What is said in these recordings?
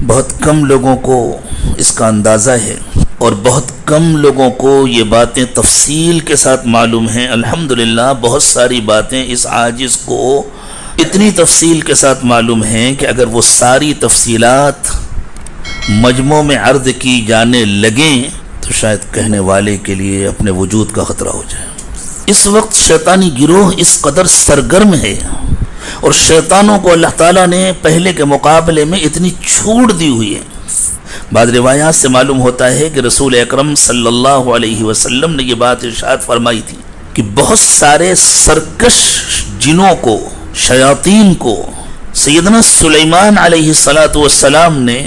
بہت کم لوگوں کو اس کا اندازہ ہے اور بہت کم لوگوں کو یہ باتیں تفصیل کے ساتھ معلوم ہیں۔ الحمدللہ بہت ساری باتیں اس عاجز کو اتنی تفصیل کے ساتھ معلوم ہیں کہ اگر وہ ساری تفصیلات مجموع میں عرض کی جانے لگیں تو شاید کہنے والے کے لیے اپنے وجود کا خطرہ ہو جائے۔ اس وقت شیطانی گروہ اس قدر سرگرم ہے اور شیطانوں کو اللہ تعالیٰ نے پہلے کے مقابلے میں اتنی چھوٹ دی ہوئی ہے۔ بعض روایات سے معلوم ہوتا ہے کہ رسول اکرم صلی اللہ علیہ وسلم نے یہ بات ارشاد فرمائی تھی کہ بہت سارے سرکش جنوں کو، شیاطین کو سیدنا سلیمان علیہ السلام نے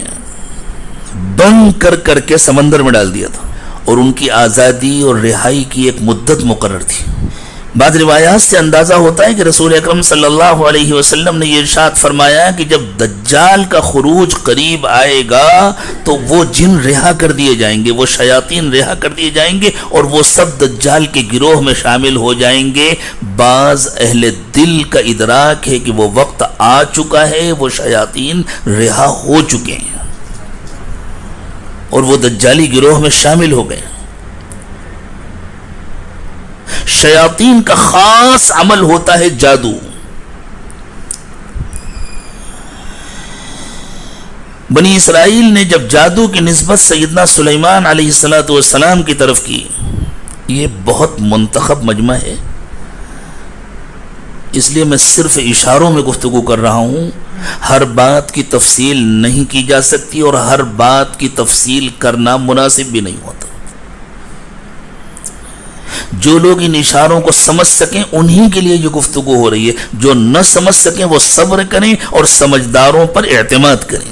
بند کر کے سمندر میں ڈال دیا تھا اور ان کی آزادی اور رہائی کی ایک مدت مقرر تھی۔ بعض روایات سے اندازہ ہوتا ہے کہ رسول اکرم صلی اللہ علیہ وسلم نے یہ ارشاد فرمایا کہ جب دجال کا خروج قریب آئے گا تو وہ جن رہا کر دیے جائیں گے، وہ شیاطین رہا کر دیے جائیں گے اور وہ سب دجال کے گروہ میں شامل ہو جائیں گے۔ بعض اہل دل کا ادراک ہے کہ وہ وقت آ چکا ہے، وہ شیاطین رہا ہو چکے ہیں اور وہ دجالی گروہ میں شامل ہو گئے۔ شیاطین کا خاص عمل ہوتا ہے جادو۔ بنی اسرائیل نے جب جادو کی نسبت سیدنا سلیمان علیہ السلام کی طرف کی، یہ بہت منتخب مجمع ہے، اس لیے میں صرف اشاروں میں گفتگو کر رہا ہوں۔ ہر بات کی تفصیل نہیں کی جا سکتی اور ہر بات کی تفصیل کرنا مناسب بھی نہیں ہوتا۔ جو لوگ ان اشاروں کو سمجھ سکیں انہی کے لیے یہ گفتگو ہو رہی ہے، جو نہ سمجھ سکیں وہ صبر کریں اور سمجھداروں پر اعتماد کریں۔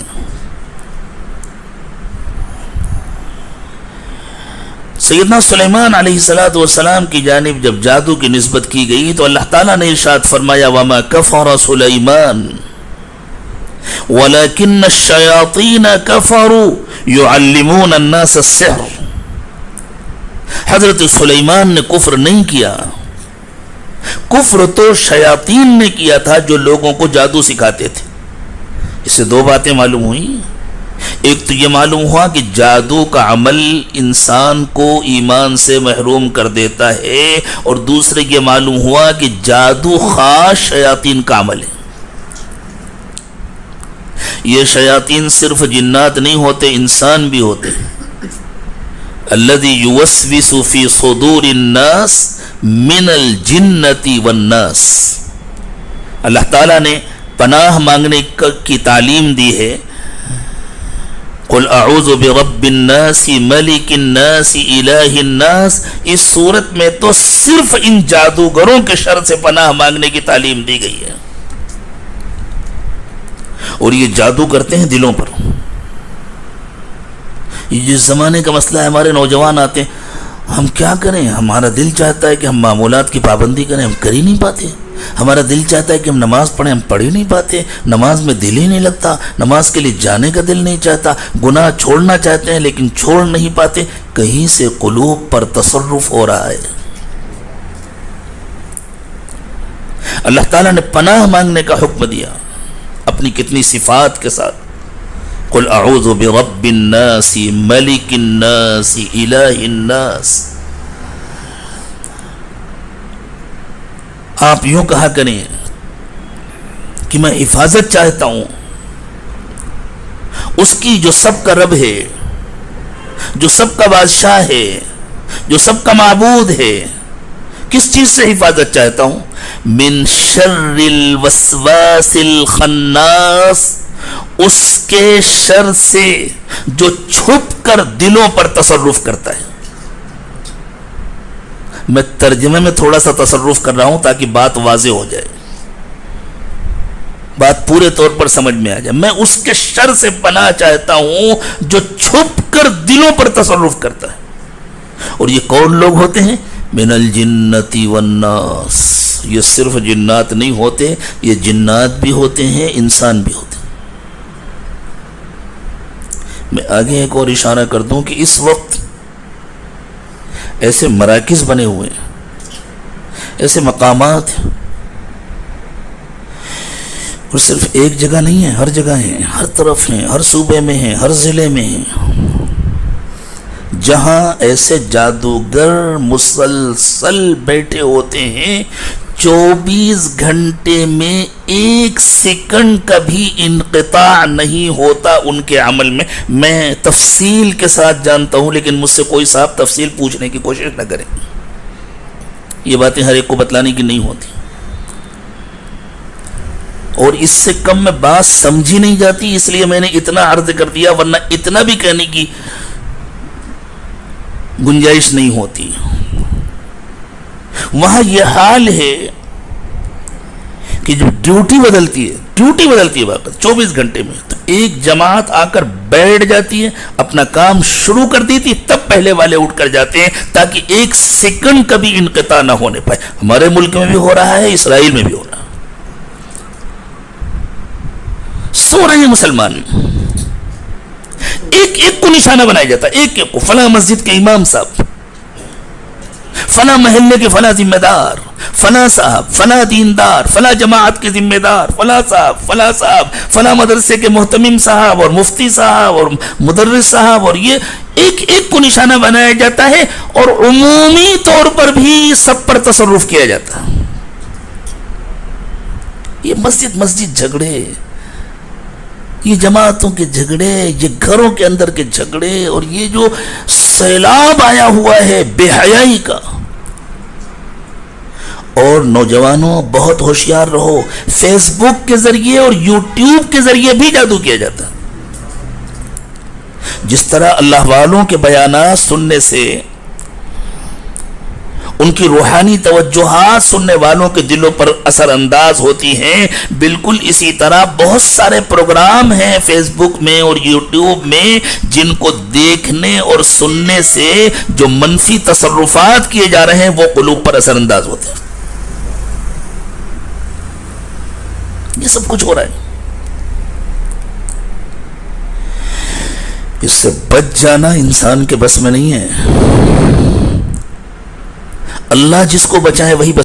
سیدنا سلیمان علیہ السلام کی جانب جب جادو کی نسبت کی گئی تو اللہ تعالیٰ نے ارشاد فرمایا وَمَا كَفَرَ سُلَيْمَانُ وَلَكِنَّ الشَّيَاطِينَ كَفَرُوا يُعَلِّمُونَ النَّاسَ السِّحْرَ۔ حضرت سلیمان نے کفر نہیں کیا، کفر تو شیاطین نے کیا تھا جو لوگوں کو جادو سکھاتے تھے۔ اس سے دو باتیں معلوم ہوئی، ایک تو یہ معلوم ہوا کہ جادو کا عمل انسان کو ایمان سے محروم کر دیتا ہے، اور دوسرے یہ معلوم ہوا کہ جادو خاص شیاطین کا عمل ہے۔ یہ شیاطین صرف جنات نہیں ہوتے، انسان بھی ہوتے ہیں۔ الذي يوسوس في صدور الناس من الجنة والناس۔ اللہ تعالیٰ نے پناہ مانگنے کی تعلیم دی ہے، قل اعوذ برب الناس ملک الناس الہ الناس۔ اس صورت میں تو صرف ان جادوگروں کے شر سے پناہ مانگنے کی تعلیم دی گئی ہے، اور یہ جادو کرتے ہیں دلوں پر۔ یہ جس زمانے کا مسئلہ ہے، ہمارے نوجوان آتے ہیں، ہم کیا کریں، ہمارا دل چاہتا ہے کہ ہم معمولات کی پابندی کریں، ہم کر ہی نہیں پاتے۔ ہمارا دل چاہتا ہے کہ ہم نماز پڑھیں، ہم پڑھ ہی نہیں پاتے، نماز میں دل ہی نہیں لگتا، نماز کے لیے جانے کا دل نہیں چاہتا، گناہ چھوڑنا چاہتے ہیں لیکن چھوڑ نہیں پاتے۔ کہیں سے قلوب پر تصرف ہو رہا ہے۔ اللہ تعالیٰ نے پناہ مانگنے کا حکم دیا اپنی کتنی صفات کے ساتھ، قل اعوذ برب الناس ملک الناس الہ الناس۔ آپ یوں کہا کریں کہ میں حفاظت چاہتا ہوں اس کی جو سب کا رب ہے، جو سب کا بادشاہ ہے، جو سب کا معبود ہے۔ کس چیز سے حفاظت چاہتا ہوں؟ من شر الوسواس الخناس، اس کے شر سے جو چھپ کر دلوں پر تصرف کرتا ہے۔ میں ترجمے میں تھوڑا سا تصرف کر رہا ہوں تاکہ بات واضح ہو جائے، بات پورے طور پر سمجھ میں آ جائے۔ میں اس کے شر سے پناہ چاہتا ہوں جو چھپ کر دلوں پر تصرف کرتا ہے۔ اور یہ کون لوگ ہوتے ہیں؟ من الجنت والناس۔ یہ صرف جنات نہیں ہوتے، یہ جنات بھی ہوتے ہیں، انسان بھی ہوتے ہیں۔ میں آگے ایک اور اشارہ کر دوں کہ اس وقت ایسے مراکز بنے ہوئے ہیں، ایسے مقامات ہیں اور صرف ایک جگہ نہیں ہے، ہر جگہ ہیں، ہر طرف ہیں، ہر صوبے میں ہیں، ہر ضلع میں ہیں، جہاں ایسے جادوگر مسلسل بیٹھے ہوتے ہیں 24 گھنٹے میں 1 سیکنڈ کا بھی انقطاع نہیں ہوتا ان کے عمل میں. میں تفصیل کے ساتھ جانتا ہوں، لیکن مجھ سے کوئی صاحب تفصیل پوچھنے کی کوشش نہ کریں. یہ باتیں ہر ایک کو بتلانے کی نہیں ہوتی، اور اس سے کم میں بات سمجھی نہیں جاتی، اس لیے میں نے اتنا عرض کر دیا، ورنہ اتنا بھی کہنے کی گنجائش نہیں ہوتی. وہاں یہ حال ہے کہ جب ڈیوٹی بدلتی ہے واقعی 24 گھنٹے میں، تو ایک جماعت آ کر بیٹھ جاتی ہے، اپنا کام شروع کر دیتی، تب پہلے والے اٹھ کر جاتے ہیں تاکہ 1 سیکنڈ کا بھی انقطاع نہ ہونے پائے. ہمارے ملک میں بھی ہو رہا ہے، اسرائیل میں بھی ہو رہا ہے. سو رہے ہیں مسلمان، ایک ایک کو نشانہ بنایا جاتا ہے، ایک ایک کو. فلاں مسجد کے امام صاحب، فلاں محلے کے فلاں ذمہ دار، فلاں صاحب، فلاں دیندار، فلاں جماعت کے ذمہ دار، فلاں صاحب، فلاں مدرسے کے محتمم صاحب اور مفتی صاحب اور مدرس صاحب، اور یہ ایک ایک کو نشانہ بنایا جاتا ہے، اور عمومی طور پر بھی سب پر تصرف کیا جاتا ہے. یہ مسجد جھگڑے، یہ جماعتوں کے جھگڑے، یہ گھروں کے اندر کے جھگڑے، اور یہ جو سیلاب آیا ہوا ہے بے حیائی کا. اور نوجوانوں بہت ہوشیار رہو، فیس بک کے ذریعے اور یوٹیوب کے ذریعے بھی جادو کیا جاتا ہے. جس طرح اللہ والوں کے بیانات سننے سے ان کی روحانی توجہات سننے والوں کے دلوں پر اثر انداز ہوتی ہیں، بالکل اسی طرح بہت سارے پروگرام ہیں فیس بک میں اور یوٹیوب میں جن کو دیکھنے اور سننے سے جو منفی تصرفات کیے جا رہے ہیں وہ قلوب پر اثر انداز ہوتے ہیں. یہ سب کچھ ہو رہا ہے. اس سے بچ جانا انسان کے بس میں نہیں ہے. اللہ جس کو بچائے وہی بچائے.